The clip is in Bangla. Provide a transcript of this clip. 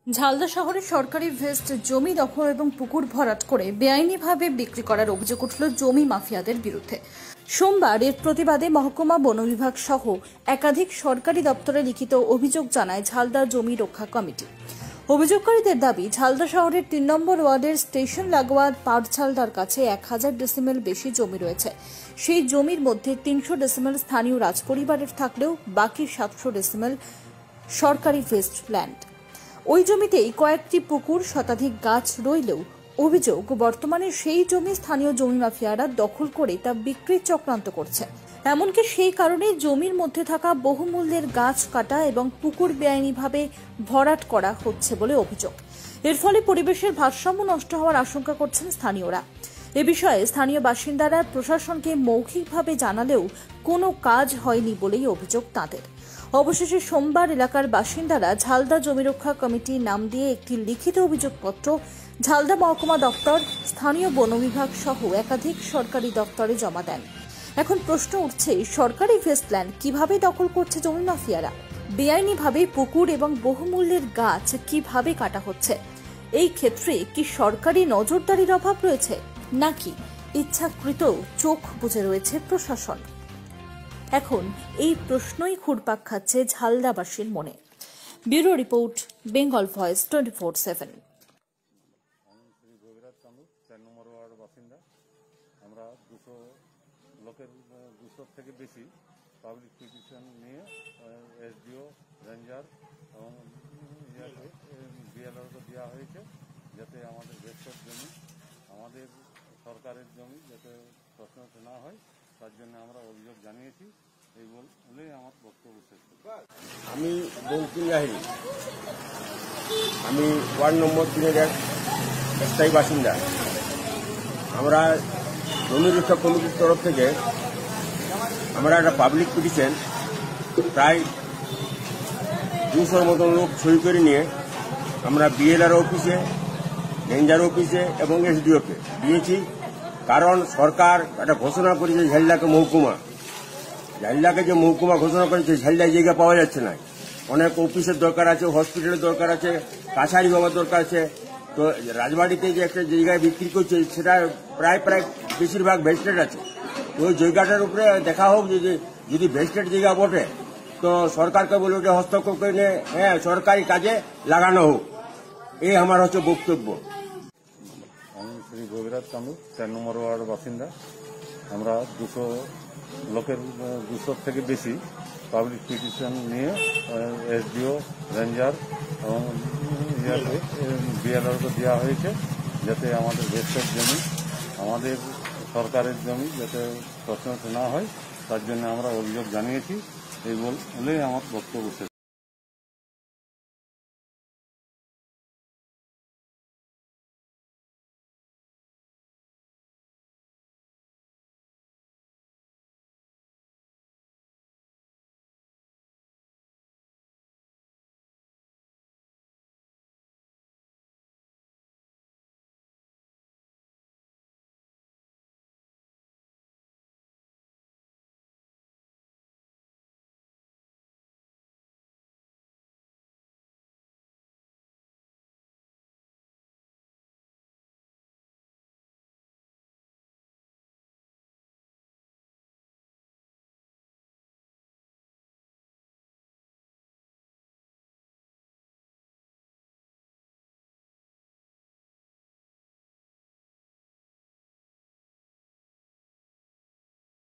ঝালদা শহরে সরকারি ভেস্ট জমি দখল এবং পুকুর ভরাট করে বেআইনিভাবে বিক্রি করার অভিযোগ উঠল জমি মাফিয়াদের বিরুদ্ধে। সোমবার এর প্রতিবাদে মহকুমা বন বিভাগ সহ একাধিক সরকারি দপ্তরে লিখিত অভিযোগ জানায় ঝালদা জমি রক্ষা কমিটি। অভিযোগকারীদের দাবি, ঝালদা শহরের ৩ নম্বর ওয়ার্ডের স্টেশন লাগোয়া পাটঝালদার কাছে ১,০০০ ডেসিমেল বেশি জমি রয়েছে। সেই জমির মধ্যে ৩০০ ডেসিমেল স্থানীয় রাজপরিবারের থাকলেও বাকি ৭০০ ডেসিমেল সরকারি ভেস্ট ল্যান্ড। ওই জমিতেই কয়েকটি পুকুর, শতাধিক গাছ রইলেও অভিযোগ, বর্তমানে সেই জমি স্থানীয় জমি মাফিয়ারা দখল করে তা বিক্রির চক্রান্ত করছে। এমনকি সেই কারণে জমির মধ্যে থাকা বহুমূল্যের গাছ কাটা এবং পুকুর বেআইনিভাবে ভরাট করা হচ্ছে বলে অভিযোগ। এর ফলে পরিবেশের ভারসাম্য নষ্ট হওয়ার আশঙ্কা করছেন স্থানীয়রা। এ বিষয়ে স্থানীয় বাসিন্দারা প্রশাসনকে মৌখিকভাবে জানালেও কোনো কাজ হয়নি বলেই অভিযোগ তাঁদের। অবশেষে সোমবার এলাকার বাসিন্দারা ঝালদা জমি রক্ষা কমিটির নাম দিয়ে একটি লিখিত অভিযোগপত্র ঝালদা মহকুমা দপ্তর, স্থানীয় বন বিভাগ সহ একাধিক সরকারি দপ্তরে জমা দেন। এখন প্রশ্ন উঠছে, সরকারি ভেস্টল্যান্ড কিভাবে দখল করছে জমি মাফিয়ারা? বেআইনিভাবে পুকুর এবং বহুমূল্যের গাছ কিভাবে কাটা হচ্ছে? এই ক্ষেত্রে কি সরকারি নজরদারির অভাব রয়েছে, নাকি ইচ্ছাকৃত চোখ বুজে রয়েছে প্রশাসন? এখন এই প্রশ্নই ঘুরপাক খাচ্ছে ঝালদাবাসীর মনে। Bureau report, Bengal voice 24/7। আমরা 200 লোকের 200 থেকে বেশি পাবলিক পিটিশন নিয়ে এসডিও, রেঞ্জার এবং বিএলআরকে দেওয়া হয়েছে, যাতে আমাদের ভেস্টের জমি, আমাদের সরকারের জমি যাতে প্রশ্ন না হয়, তার জন্য আমরা অভিযোগ জানিয়েছি। এই বলেই আমার বক্তব্য শেষ করি। আমি বঙ্কিম লাহিড়ী, আমি ওয়ার্ড নম্বর 3-এর স্থায়ী বাসিন্দা। আমরা জমি রক্ষা কমিটির তরফ থেকে আমরা একটা পাবলিক পিটিশন প্রায় 200 মতন লোক সই করে নিয়ে আমরা বিএলআর অফিসে, রেঞ্জার অফিসে এবং এসডিওকে দিয়েছি। কারণ সরকার একটা ঘোষণা করেছে ঝালদাকে মহকুমা, ঝালদাকে যে মহকুমা ঘোষণা করেছে, ঝালদায় জায়গা পাওয়া যাচ্ছে না। অনেক অফিসের দরকার আছে, হসপিটালের দরকার আছে, কাছারি হওয়ার দরকার আছে। তো রাজবাড়িতে যে একটা জায়গায় বিক্রি করছে, সেটা প্রায় বেশিরভাগ ভেস্টেড আছে। তো ওই জায়গাটার উপরে দেখা হোক, যদি ভেস্টেড জায়গা বটে তো সরকারকে বলে ওটা হস্তক্ষেপ করে নিয়ে সরকারি কাজে লাগানো হোক। এই আমার হচ্ছে বক্তব্য। আমি শ্রী গভীরাজ চান্দু, 4 নম্বর ওয়ার্ডের বাসিন্দা। আমরা 200 লোকের 200 থেকে বেশি পাবলিক পিটিশন নিয়ে এসডিও, রেঞ্জার এবং বিএলআরকে দেওয়া হয়েছে, যাতে আমাদের ভেস্টের জমি, আমাদের সরকারের জমি যাতে প্রশ্ন না হয়, তার জন্য আমরা অভিযোগ জানিয়েছি। এই বলেই আমার বক্তব্য শেষ।